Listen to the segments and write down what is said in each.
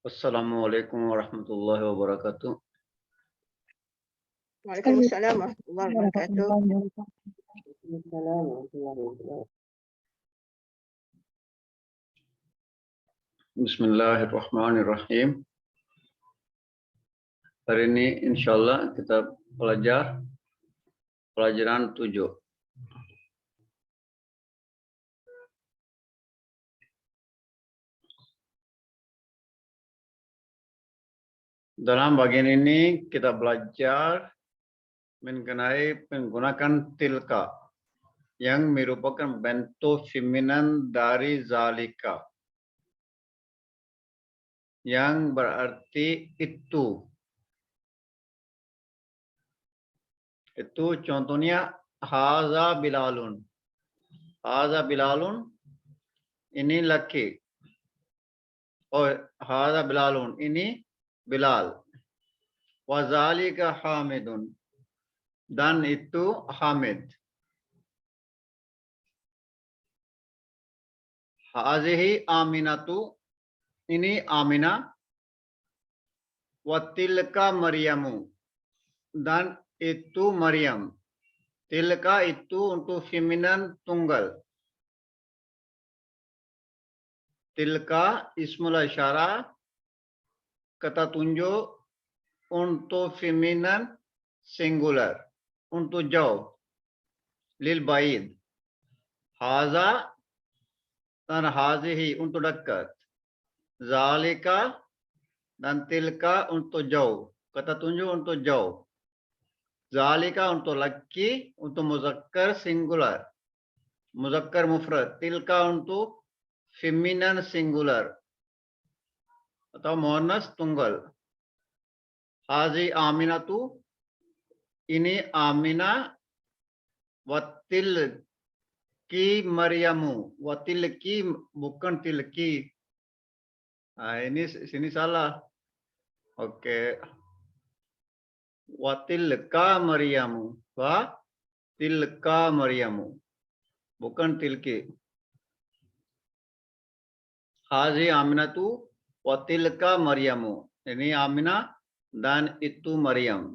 Assalamualaikum warahmatullahi wabarakatuh. Waalaikumsalam warahmatullahi wabarakatuh. Bismillahirrahmanirrahim. Hari ini insyaallah kita belajar pelajaran 7. Dalam bagian ini kita belajar mengenai menggunakan tilka yang merupakan bentuk feminin dari zalika, yang berarti itu. Itu contohnya haza bilalun. Haza bilalun, ini laki. Oh, haza bilalun, ini Bilal. Wazalika Hamidun, dan itu Hamid. Hazihi Aminatu, ini Amina. Watilka Maryamu, dan itu Maryam. Tilka itu untuk feminin tunggal. Tilka ismul isyarah, kata tunjuk untuk feminin singular, untuk jauh. Lil baid. Haza dan hazihi untuk dekat. Zalika dan tilka untuk jauh. Kata tunjuk untuk jauh. Zalika untuk laki, untuk muzakkar singular. Muzakkar mufrad. Tilka untuk feminin singular atau muannas tunggal. Hazi Aminatu, ini Amina. Watil ki Maryamu. Watil ki bukan tilki. Ini sini salah. Oke. Watilka Maryamu. Watilka Maryamu. Bukan tilki. Hazi Aminatu watilka Maryamu. Ini Amina dan itu Maryam.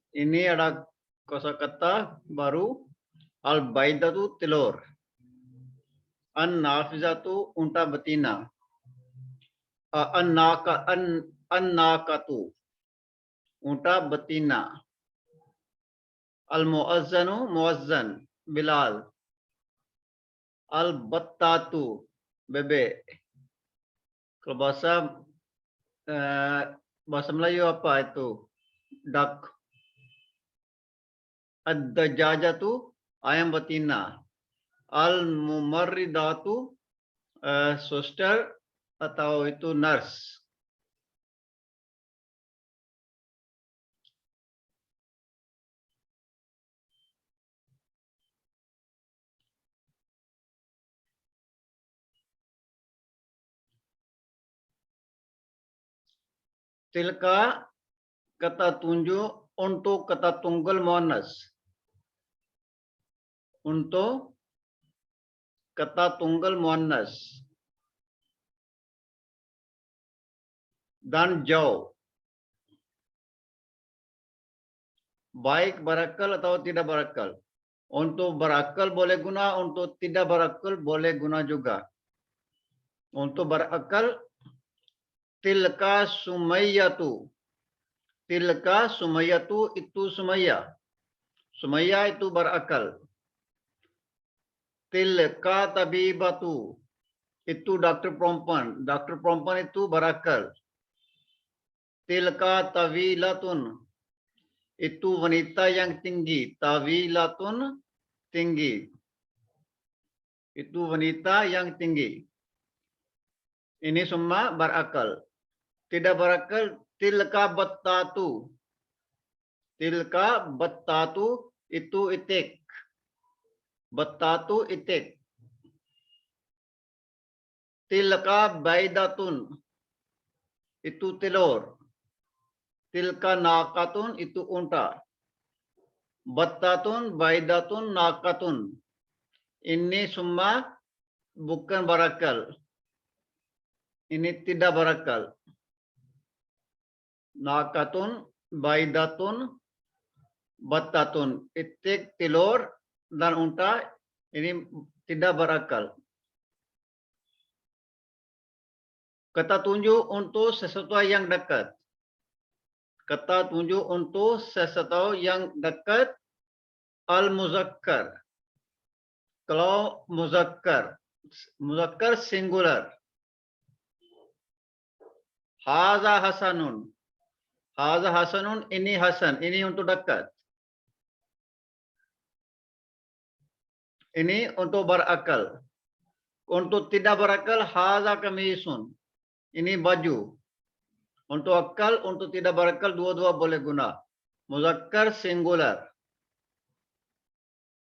Ini ada kosakata baru. Al-baidatu telur. An-nafizatu unta betina. An-nakatu unta betina. Al-muazzanu muazzan Bilal. Al-battatu bebek. Kalau bahasa Melayu apa itu? Duck. Ad-dajajatu ayam betina. Al-mumarridatu suster atau itu nurse. Tilka kata tunjuk untuk kata tunggal muannas. Untuk kata tunggal muannas. Dan jauh. Baik berakal atau tidak berakal. Untuk berakal boleh guna, untuk tidak berakal boleh guna juga. Untuk berakal, tilka Sumayyatu. Tilka Sumayyatu itu Sumayya. Sumayya itu berakal. Tilka Tabibatu itu dokter perempuan. Dokter perempuan itu berakal. Tilka Tawilatun itu wanita yang tinggi. Tawilatun tinggi. Itu wanita yang tinggi. Ini semua berakal. Tidak berakal, tilka battatu. Tilka battatu itu itik. Battatu itik. Tilka baidatun itu telur. Tilka naqatun itu unta. Battatun, baidatun, naqatun. Ini semua bukan berakal. ini tidak berakal. Nakatun, baidatun, battatun. Itik, telur, dan unta ini tidak berakal. Kata tunjuk untuk sesuatu yang dekat. Kata tunjuk untuk sesuatu yang dekat. Al-muzakkar. Kalau muzakkar singular. Haza hasanun. Haza hasanun, ini hasan, ini untuk dekat. Ini untuk berakal. Untuk tidak berakal, haza kamisun. Ini baju. Untuk akal, untuk tidak berakal, dua-dua boleh guna. Muzakkar singular.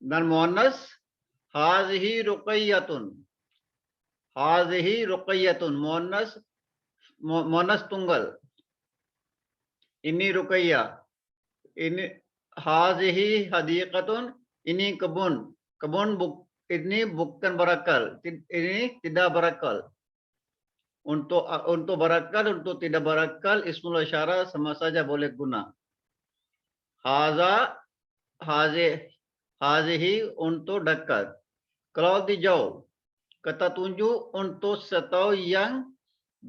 Dan muannas, hazihi ruqayyatun. Hazihi ruqayyatun. Muannas tunggal. Ini ruqayyah. Ini hazihi hadiqatun. Ini kebun. Ini bukan berakal. Ini tidak berakal. Untuk berakal, untuk tidak berakal, ismul isyarah sama saja boleh guna. Hazihi untuk dekat. Kalau di jauh, kata tunjuk untuk sesuatu yang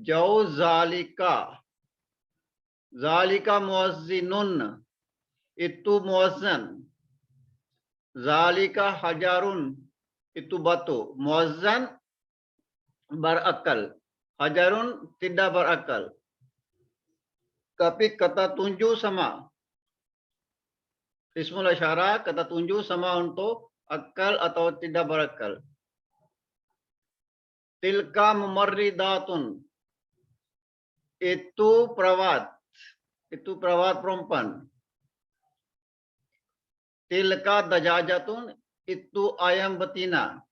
jauh, zalika. Zalika muazzinun. Itu muazzan. Zalika hajarun. Itu batu. Muazzan berakal. Hajarun tidak berakal. Tapi kata tunjuk sama. Ismul isyarah kata tunjuk sama untuk akal atau tidak berakal. Tilka mumarridatun. Itu perawat. Itu perawat perempuan. Tilka dajajatun. Itu ayam betina.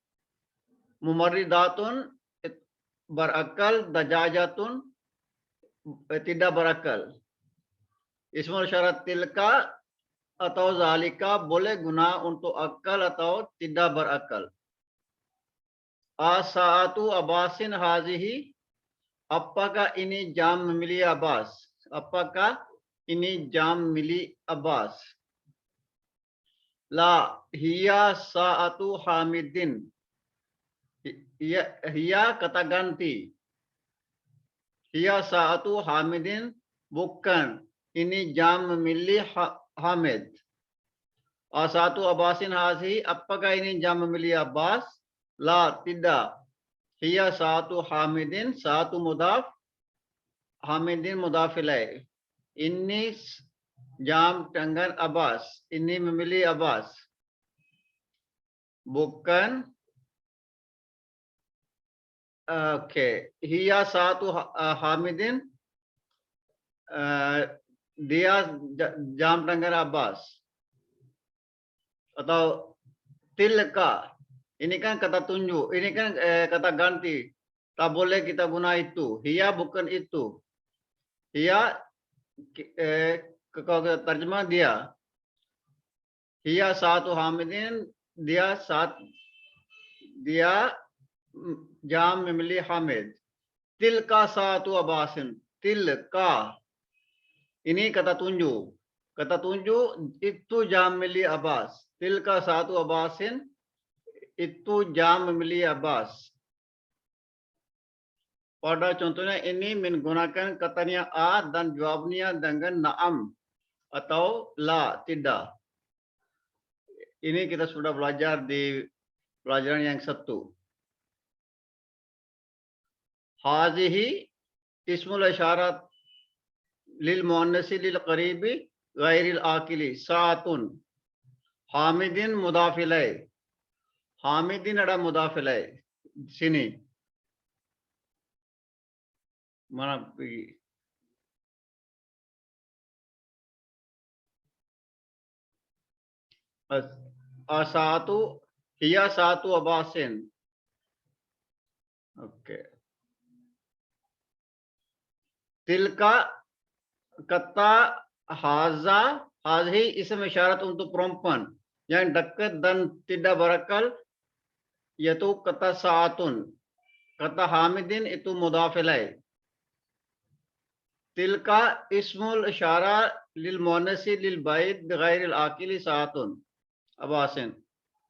Mumarridatun berakal, dajajatun tidak berakal. Ismul syarat tilka atau zalika boleh guna untuk akal atau tidak berakal. Asaatu abasin hazihi. Apakah ini jam milik Abbas? Apakah ini jam milik Abbas? La hiya saatu Hamidin. Hiya kata ganti. Hiya saatu Hamidin, bukan. Ini jam milik Hamid. Asatu Abbasin hazi, apakah ini jam milik Abbas? La, tidak. Hiya saatu Hamidin, saatu mudaf. Hamidin mudaf ilaih. Ini jam tangan Abbas. Ini memilih Abbas. Bukan. Oke, hiya satu Hamidin, dia jam tangan Abbas. Atau tilka, ini kan kata tunjuk, ini kan kata ganti. Tak boleh kita guna itu. Hiya bukan itu. Hiya, kalau kita terjemah dia. Hiya satu Hamidin, dia jam memilih Hamid. Tilka satu Abbasin. Tilka. Ini kata tunjuk. Kata tunjuk itu jam milik Abbas. Tilka satu Abbasin. Itu jam memilih Abbas. Pada contohnya ini menggunakan katanya a dan jawabnya dengan na'am atau la, tidak. Ini kita sudah belajar di pelajaran yang satu. Hazihi ismul isyarat lil muannasi lil qaribi ghairil akili saatun. Hamidin mudhaf ilaih. Hamidin ada mudhaf ilaih. Sini. Mana pergi? Asatu hiya satu Abbasin. Oke. Tilka kata haza, hazi ism isyarat untuk perempuan yang dekat dan tidak berakal, yaitu kata saatun. Kata Hamidin itu mudhaf ilaih. Tilka ismul isyara lil muannasi lil bait bighairil akili saatun. Abasin.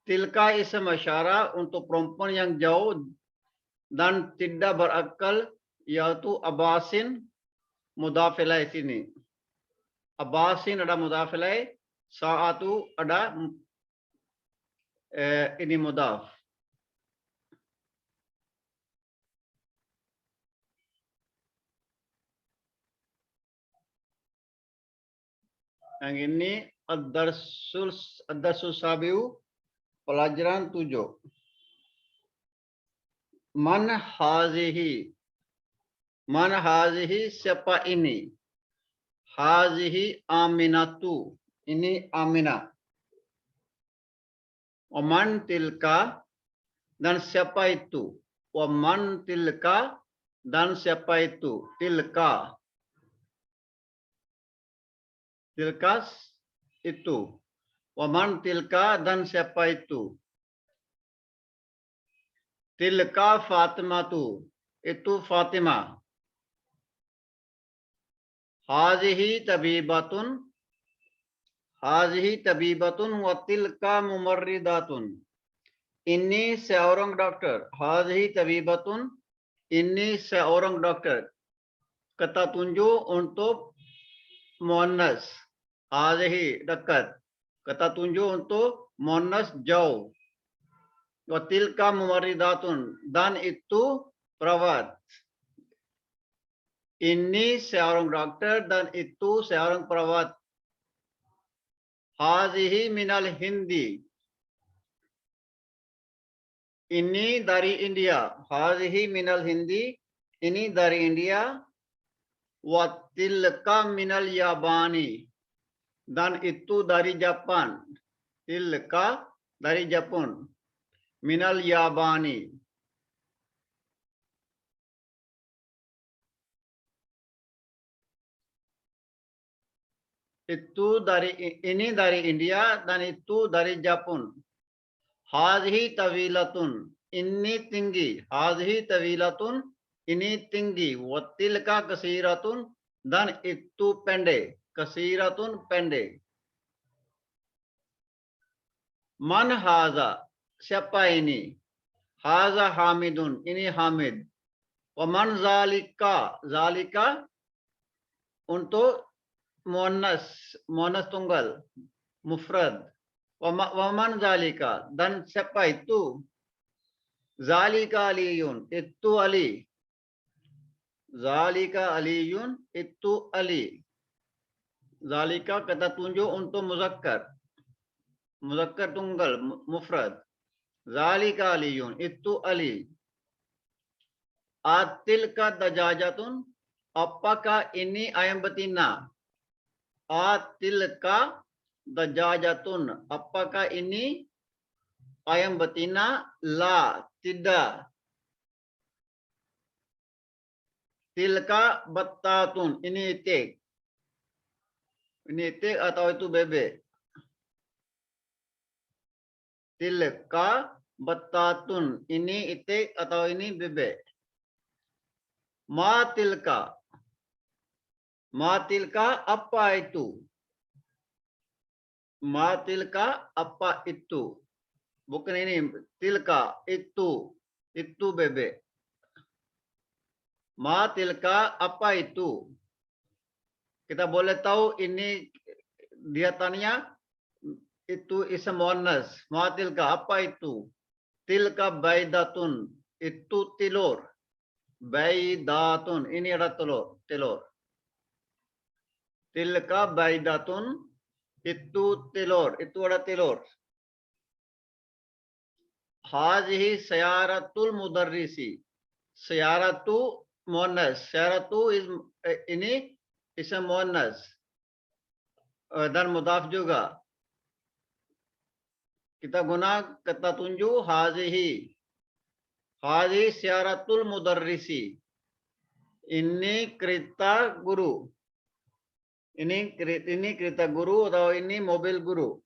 Tilka ism isyara untuk perempuan yang jauh dan tidak berakal, yaitu abasin mudhaf ilaih sini. Abasin ada mudhaf ilaih, saatu ada ini mudhaf. Yang ini ad-darsul sabiu, pelajaran 7. Man hazihi. Man hazihi, siapa ini? Hazihi aminatu. Ini Aminah. Waman tilka, dan siapa itu? Waman tilka, dan siapa itu? Tilka. Tilkas itu. Waman tilka, dan siapa itu? Tilka Fatimatu. Itu Fatimah. Hazihi tabibatun. Hazihi tabibatun wa tilka mumarridatun. Ini seorang dokter. Hazihi tabibatun. Ini seorang dokter. Kata tunjuk untuk muannas. Hazihi dekat. Kata tunjuk untuk muannas jauh. Wa tilka mumarridatun. Dan itu perawat. Ini seorang dokter dan itu seorang perawat. Hazihi minal Hindi. Ini dari India. Hazihi minal Hindi. Ini dari India. Wa tilka minal Yabani. Dan itu dari Jepang. Tilka dari Jepun. Minal Yabani. Itu ini dari India dan itu dari Jepun. Hazihi tawilatun. Ini tinggi. Hazihi tawilatun. Ini tinggi. Wa tilka kasiratun. Dan itu pendek. Kasiratun pendek. Man haza. Siapa ini? Haza Hamidun. Ini Hamid. Wa man zalika. Zalika untuk muannas tunggal, mufrad. Wa man zalika, dan siapa itu? Zalika Aliyun, itu Ali. Zalika Aliyun, itu Ali. Zalika kata tunjuk untuk muzakkar. Muzakkar tunggal, mufrad. Zalika Aliyun, itu Ali. Atilka dajajatun, apakah ini ayam betina? Atilka dajajatun. Apakah ini ayam betina? La, tidak. Tilka battatun. Ini itik. Ini itik atau itu bebek? Tilka battatun. Ini itik atau ini bebek? Ma tilka. Ma tilka apa itu? Ma tilka apa itu? Bukan ini. Tilka itu. Itu bebek. Ma tilka apa itu? Kita boleh tahu ini dia tanya itu ism muannas. Ma tilka apa itu? Tilka baidatun. Itu telur. Baidatun. Ini ada telur. Telur. Tilka baidatun, itu telur, itu ada telur. Hazihi sayaratul mudarrisi. Sayaratu muannas. Sayaratu ini ism muannas. Dan mudhaf juga. Kita guna kata tunjuk hazihi. Hazihi sayaratul mudarrisi. Ini kereta guru. Ini kereta guru atau ini mobil guru.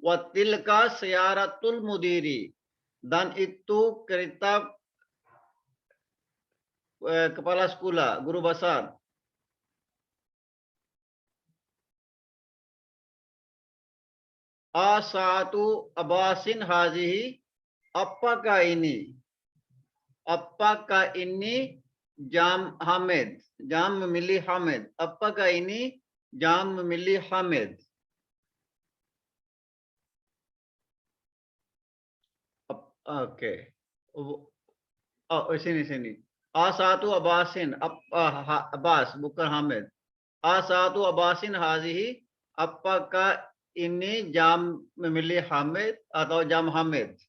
Wa tilka sayaratul mudiri. Dan itu kereta kepala sekolah, guru besar. Asatu abasin hazihi, apakah ini? Apakah ini jam Hamid? Jam memilih Hamid. Apakah ini jam memilih Hamid? Oke. Oh, sini. Asatu abasin, Abbas, bukan Hamid. Asatu abasin hazihi, apakah ini jam memilih Hamid atau jam Hamid?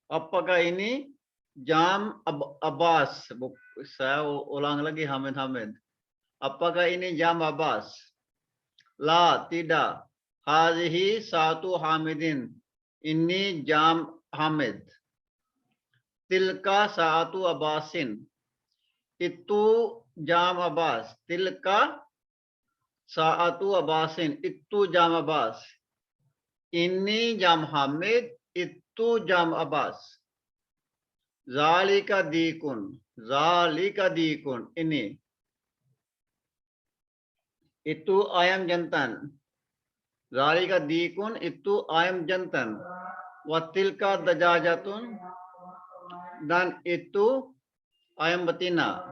Apakah ini jam Abbas? Saya ulang lagi Hamid. Apakah ini jam Abbas? La, tidak. Hazihi satu Hamidin. Ini jam Hamid. Tilka satu Abbasin. Itu jam Abbas. Tilka satu Abbasin. Itu jam Abbas. Ini jam Hamid. Itu jam Abbas. Zalika dikun. Zalika dikun. Ini. Itu ayam jantan. Zalika dikun, itu ayam jantan. Watilka dajajatun, dan itu ayam betina.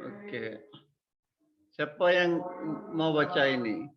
Oke. Siapa yang mau baca ini?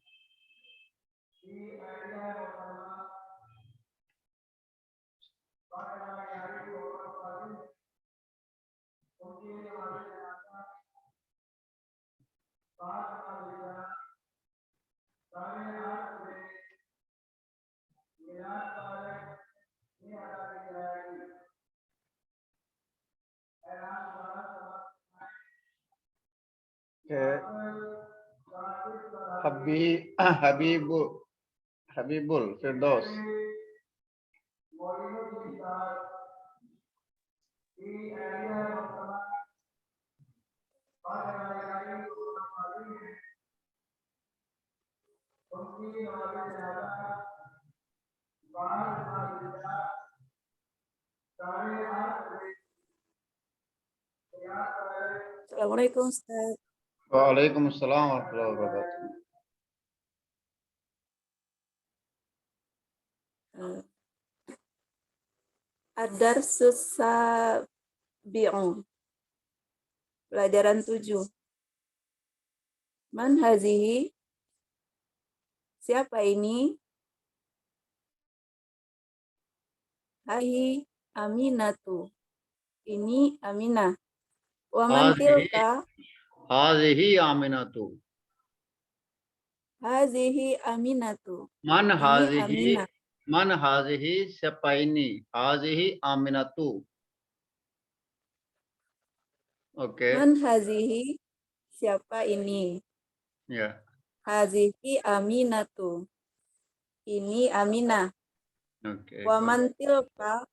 Habibul Firdaus. Assalamualaikum Ustaz. Waalaikumsalam warahmatullahi wabarakatuh. Ad-Darsus Sabi'u. Pelajaran 7. Man hazihi? Siapa ini? Hahi Aminatu. Ini Aminah. Wa man tilka? Hazihi Aminatu. Hazihi Aminatu. Man Ini hazihi? Aminah. Man hazihi, siapa ini? Hazihi Aminatu. Oke. Man hazihi? Siapa ini? Ya. Hazihi Aminatu. Ini Aminah. Oke. Wa man tilka?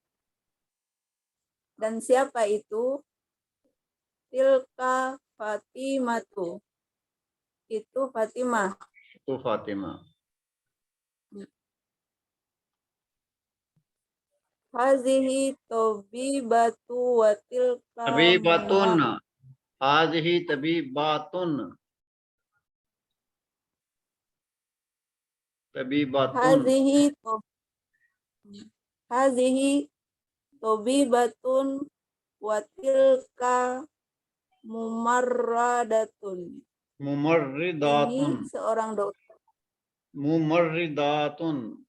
Dan siapa itu? Tilka Fatimatu. Itu Fatimah. Itu Fatimah. Hazihi Tobibatu wa tilka Tabibatun. Hazihi tabibatun. Tabibatun. Hazihi Tobibatun wa tilka Mumarradatun. Mumarridatun. Ini seorang dokter. Mumarridatun.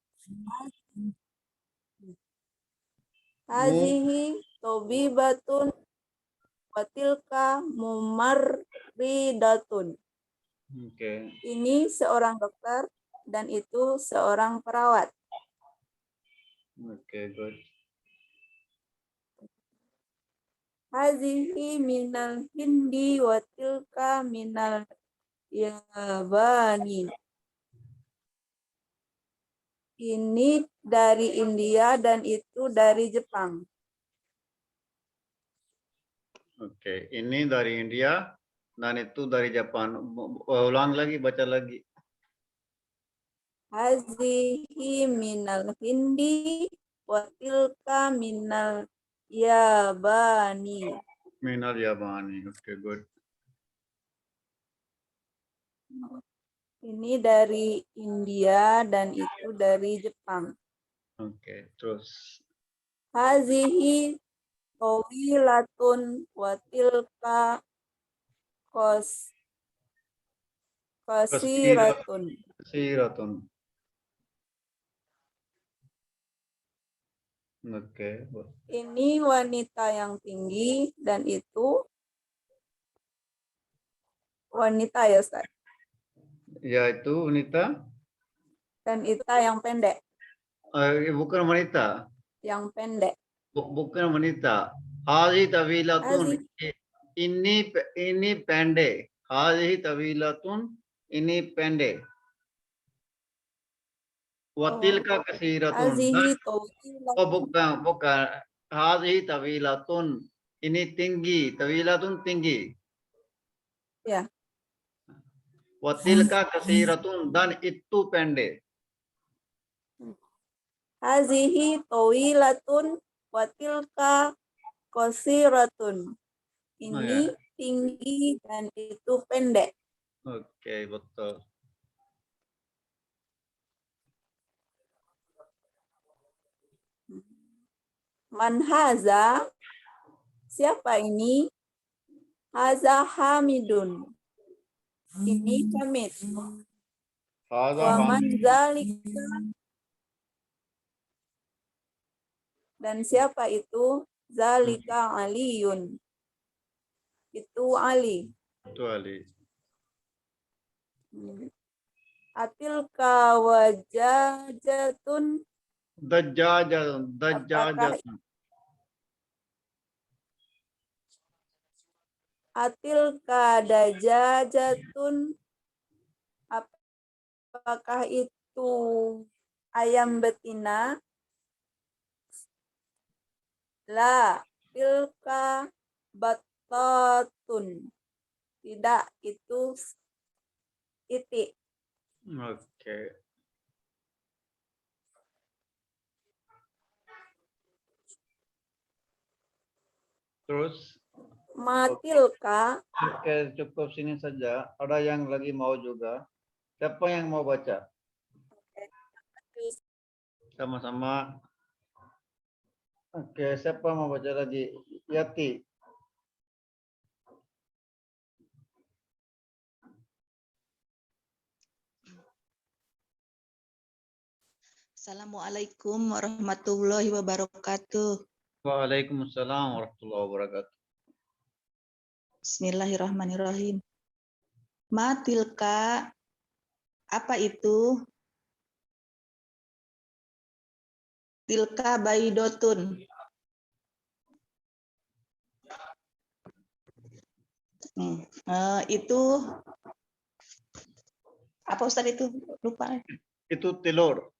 Hazihi Tobibatun wa tilka Mumarridatun. Oke. Ini seorang dokter dan itu seorang perawat. Oke, good. Hazihi minal Hindi wa tilka minal Yabani. Ini dari India dan itu dari Jepang. Oke, ini dari India dan itu dari Jepang. Ulang lagi, baca lagi. hazihi minal hindi wa tilka minal yabani. Minal Yabani. Okay, good. Ini dari India dan itu dari Jepang. Okay, terus. Hazihi tawilatun wa tilka qasiratun. Kasiratun. Okay. Ini wanita yang tinggi dan itu wanita ya Ustaz. Yaitu wanita. Dan itu yang pendek, Bukan wanita. yang pendek. Bukan wanita. Hazi tawilatun. Ini pendek. Hazi tawilatun. Ini pendek. Watilka kasiratun. Hazihi Oh, tawilatun. bukan. Hazi tawilatun. Ini tinggi. Tawilatun tinggi. Ya. Watilka kasiratun. Dan itu pendek. Hazihi tawilatun wa tilka qasiratun. Oh, ya. Ini tinggi dan itu pendek. Oke, betul. Man haza? Siapa ini? Haza Hamidun. Ini Hamid. Wa man zalika? Dan siapa itu? Zalika Aliyun. Itu Ali. Itu Ali. Atilka wajajatun. Dajjajatun. Atilka dajajatun. Apakah itu ayam betina? La, tilka battatun. Tidak, itu itik. Oke. Terus? Matilka. Oke, cukup sini saja. Ada yang lagi mau juga? Siapa yang mau baca? Sama-sama. Oke, siapa mau baca lagi? Yati. Assalamualaikum warahmatullahi wabarakatuh. Waalaikumsalam warahmatullahi wabarakatuh. Bismillahirrahmanirrahim. Matilka, apa itu? Tilka baidotun. Itu apa Ustaz itu? Lupa. Itu telur.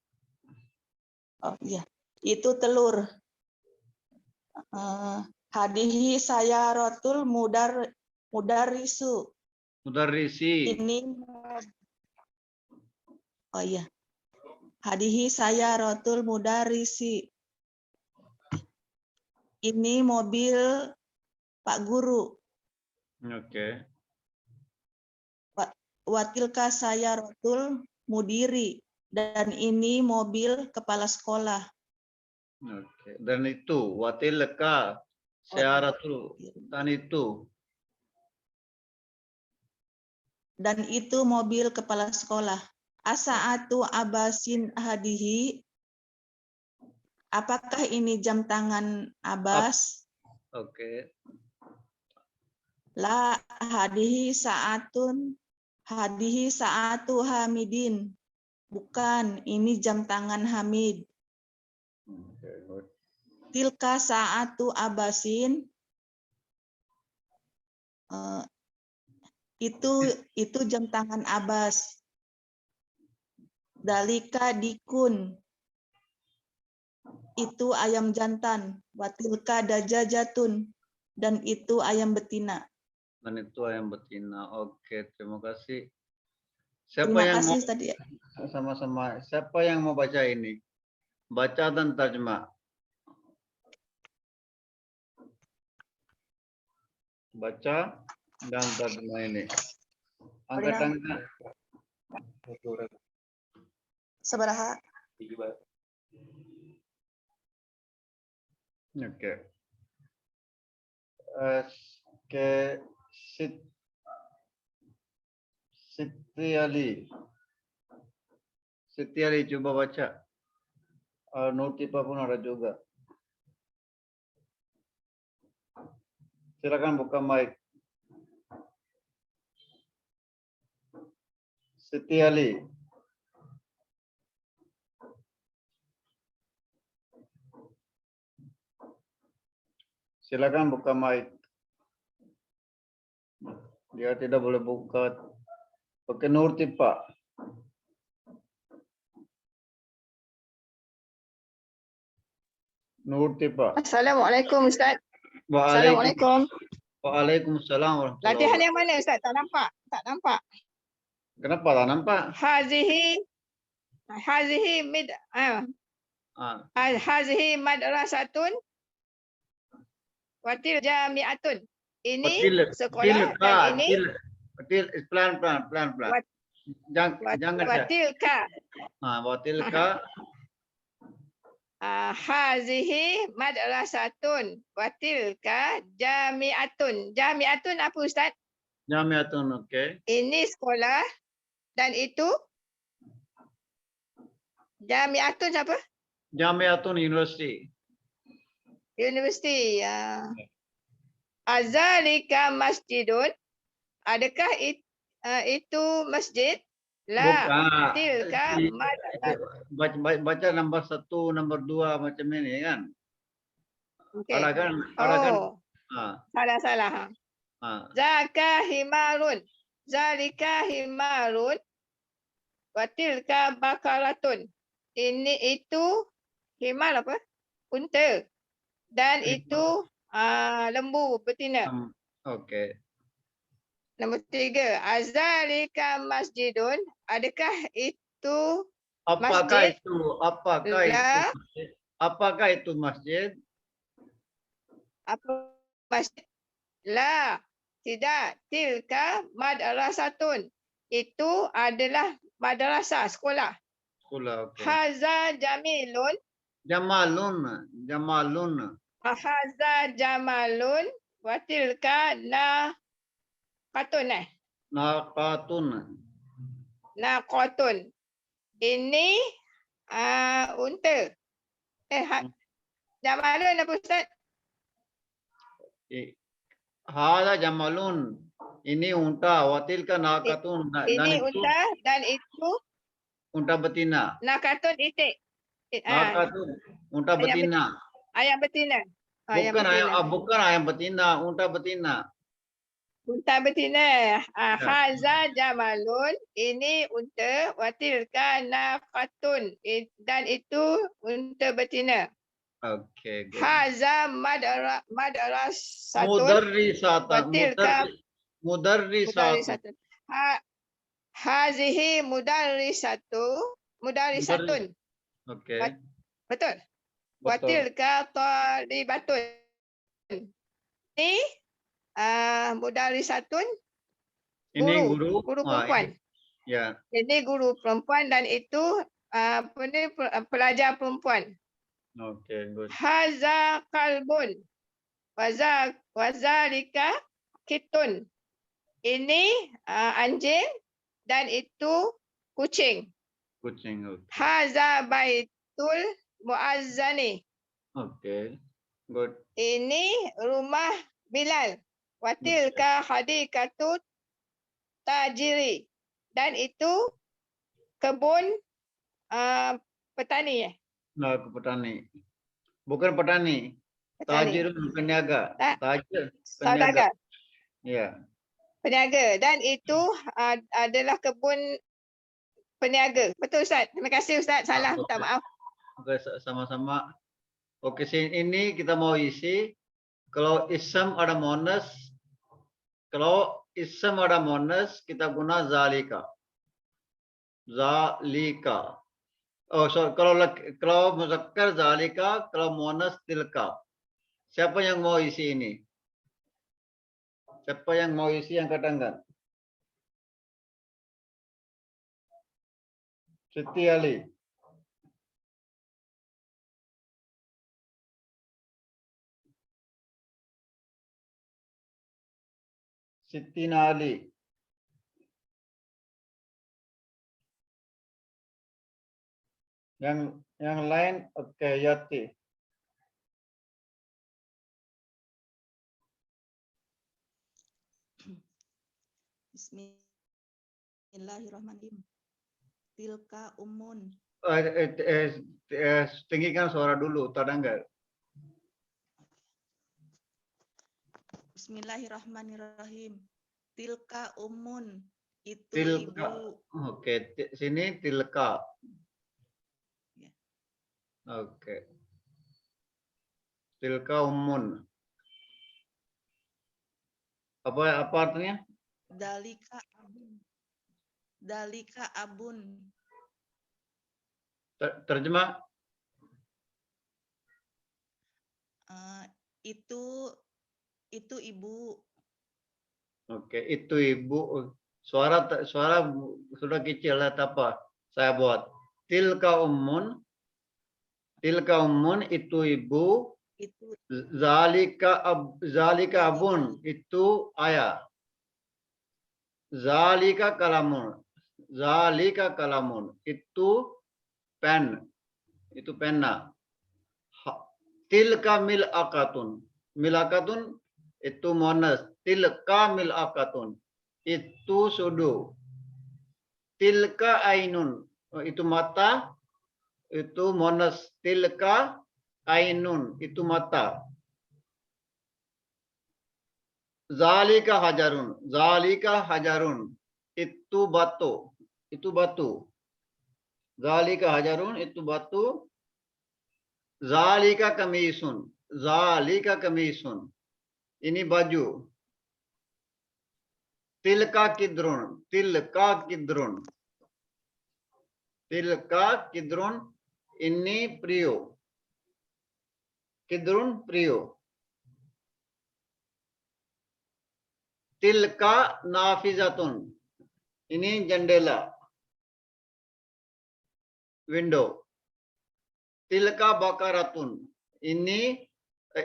Oh iya, itu telur. Hadihi saya rotul mudarisu. Mudarrisi. Ini, oh iya. Hadihi saya rotul mudarisi. Ini mobil Pak Guru. Oke. Watilka saya rotul mudiri. Dan ini mobil kepala sekolah. Oke. Dan itu watilka syaratul. Dan itu. Dan itu mobil kepala sekolah. Asaatu abasin hadihi. Apakah ini jam tangan Abbas? Oke. La hadihi saatu Hamidin. Bukan, ini jam tangan Hamid. Oke, good. Tilka saatu Abbasin. Itu jam tangan Abbas. Dalika dikun. Itu ayam jantan. Watilka dajajatun. Dan itu ayam betina. Dan itu ayam betina. Oke, terima kasih. Siapa Terima yang mau kasih tadi. sama-sama? Siapa yang mau baca ini? Baca dan terjemah. Baca dan terjemah ini. Angkat Boleh, tangan. Sabaraha. Oke. Oke. Siti Ali. Siti Ali coba baca. Notipa pun ada juga. Silakan buka mic. Siti Ali. Silakan buka mic. Dia tidak boleh buka. Oke, Nurtipa. Nurtipa. Assalamualaikum Ustaz. Waalaikumsalam. Assalamualaikum. Waalaikumsalam warahmatullahi Latihan wabarakatuh. yang mana Ustaz? Tak nampak. Tak nampak. Kenapa tak nampak? Hazihi mid hazihi madrasatun watil jami'atun. Ini sekolah dan ini pelan. Wat- Jangan ya. watilka. Watilka Hazihi madrasatun watilka jami'atun. Jami'atun apa Ustaz? Jamiatun, oke. Ini sekolah dan itu jami'atun siapa? Jamiatun University. Universiti. Azalika masjidun. Adakah itu masjid? La. Tilka Baca nombor 1, nombor 2 macam ini kan. Okay. Ada kan? Oh, Ah, salah. ah. Zaka himarun. Zalika himarun. Watilka bakaratun. Itu himar apa? Unta. Dan itu lembu betina. Oke. Nombor 3. Azalika masjidun. Adakah itu Apakah masjid? itu? Apakah itu La. masjid? Apakah itu masjid? Apa masjid? La. Tidak. Tilka madrasatun. Itu adalah madrasah, sekolah. Sekolah, oke. Haza jamilun. Jamalun. Haza jamalun. Watilka naqatun. Naqatun. Ini unta. Jamalun apa Ustaz? Hada jamalun. Ini unta. Watilka naqatun. Ini unta dan itu unta betina. naqatun itik. Naqatun unta betina. Ayam betina. Bukan ayam betina, unta betina. Unta betina. Haza jamalun. Ini unta. Watilka naqatun. Dan itu unta betina. Oke. Haza madrasatun. Mudarrisatan. Watilka Mudarrisatun. Hazihi mudarrisatun. Oke. Betul. Watilka talibatun. Ini mudarrisatun. Ini guru perempuan. Ya. Ini guru perempuan dan itu pelajar perempuan. Oke, good. Haza kalbun. Wazalika kitun. Ini anjing dan itu kucing. Kucing. Okay. Haza baitul muazzani. Oke. Good. Ini rumah Bilal. Watilka hadikatut tajiri. Dan itu kebun petani ya. Nah, ke petani. Bukan petani. Tajir peniaga. Tajir saudagar. Ya. Peniaga. Dan itu adalah kebun peniaga. Betul Ustaz. Terima kasih Ustaz. Salah. Minta maaf. Oke, sama-sama. Oke, sini ini kita mau isi. Kalau ism ada monas. Kalau ism ada monas, kita guna zalika. Zalika. Oh, so kalau muzakkar zalika, kalau muannas tilka. Siapa yang mau isi ini? Siapa yang mau isi yang tangan? Siti Ali. Siti Ali. Yang lain, oke, Yati. Bismillahirrahmanirrahim. Tilka umun. Tinggikan suara dulu, terdengar. Bismillahirrahmanirrahim. Tilka umun. Itu Tilka. ibu. Oke, sini tilka. Ya. Oke. Tilka umun. Apa artinya? Dalika abun. Dalika abun. Terjemah. Itu ibu. Oke, itu ibu. Suara sudah kecil lah, apa? Saya buat. Tilka ummun itu ibu. Itu Zalika abun itu ayah. Zalika kalamun itu pen, itu pena. Tilka mil'akatun itu muannas. Tilka mil'akatun itu sudu. Tilka ainun itu mata, itu muannas. Tilka ainun itu mata. Zalika hajarun itu batu, Zalika hajarun itu batu. Zalika kamisun ini baju. Tilka kidrun ini prio. Kidrun prio. Tilka nafizatun ini jendela, window. Tilka bakaratun ini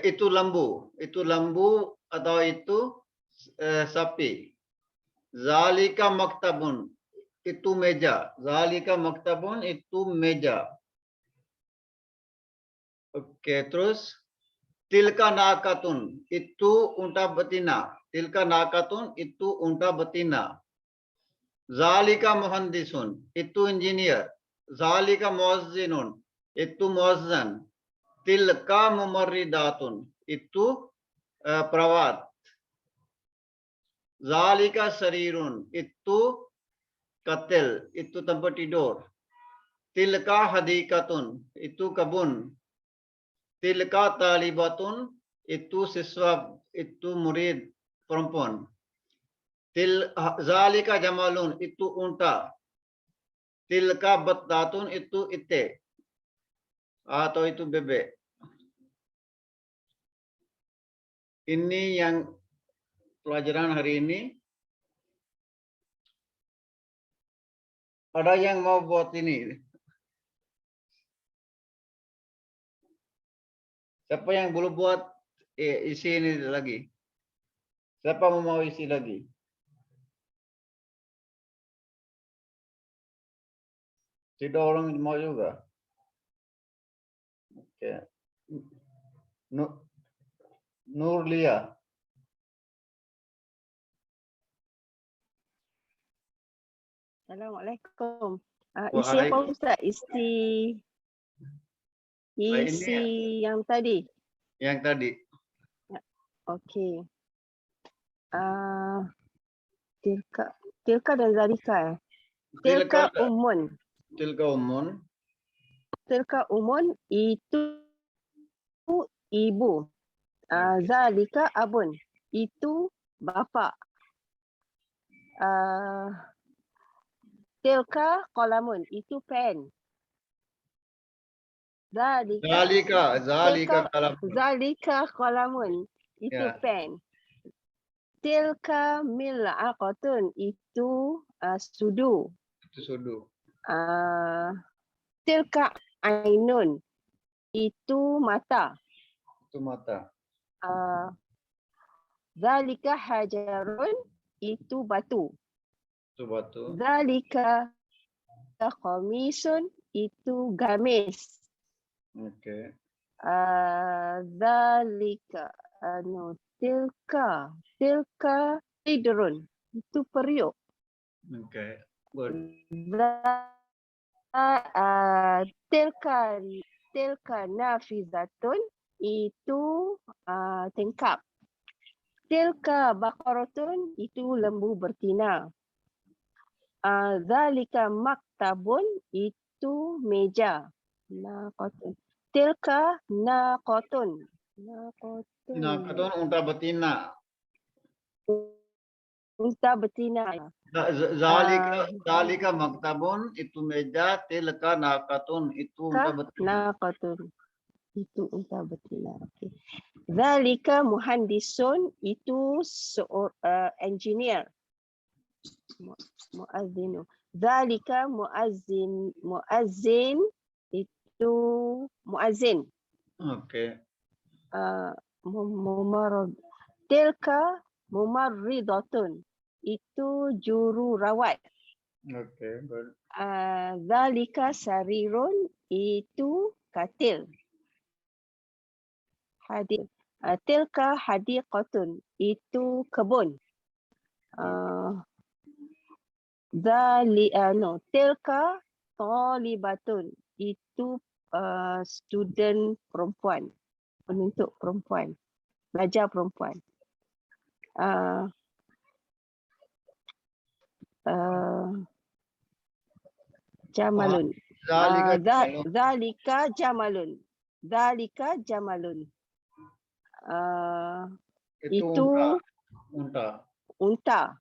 itu lembu atau itu sapi. Zalika maktabun itu meja. Oke, terus tilka nakatun itu unta betina. Zalika muhandisun itu engineer. Zalika muazzinun itu muazzan. Tilka mumarridatun itu perawat. Zalika sarirun itu katil, itu tempat tidur. Tilka hadikatun itu kebun. Tilka talibatun itu siswa, itu murid perempuan. Zalika jamalun itu unta. Tilka battatun itu itik atau itu bebek. Ini yang pelajaran hari ini. Ada yang mau buat ini? Siapa yang belum buat isi ini lagi? Siapa mau isi lagi? Tidak orang mau juga. Oke. Nurlia. Assalamualaikum. Isi apa Ustaz? Isi yang tadi. Yang tadi. Okey. Tilka dan Zalika. Tilka umun. Tilka umun itu ibu. Zalika abun itu bapa. tilka qalamun, itu pen. Zalika kalam. Zalika qalamun, itu Ya. pen. Tilka mil'aqatun, itu sudu. Itu sudu. Tilka ainun, itu mata. Itu mata. Zalika hajarun, itu batu. Itu batu. Zalika qamisun, itu gamis. Oke. Zalika tilka tidrun, itu periuk. Oke. Good. Tilka nafizatun, itu tingkap. Tilka baqaratun, itu lembu betina. Zalika maktabun, itu meja. Naqatun. Tilka naqatun. Nah, katun unta betina. Unta betina. Zalika maktabun, itu meja. Tilka nakatun, itu unta betina. Naqatun, itu unta betina. Okay. Zalika muhandisun, itu engineer. Muazzinu. Zalika muazzin, itu muazzin. Oke. Tilka mumarridatun, itu juru rawat. Oke. Good. Zalika sarirun, itu katil. Tilka hadiqatun, itu kebun. Tilka talibatun, itu student perempuan, penuntut perempuan, pelajar perempuan. Jamalun. Zalika jamalun. Zalika jamalun. Itu unta. unta.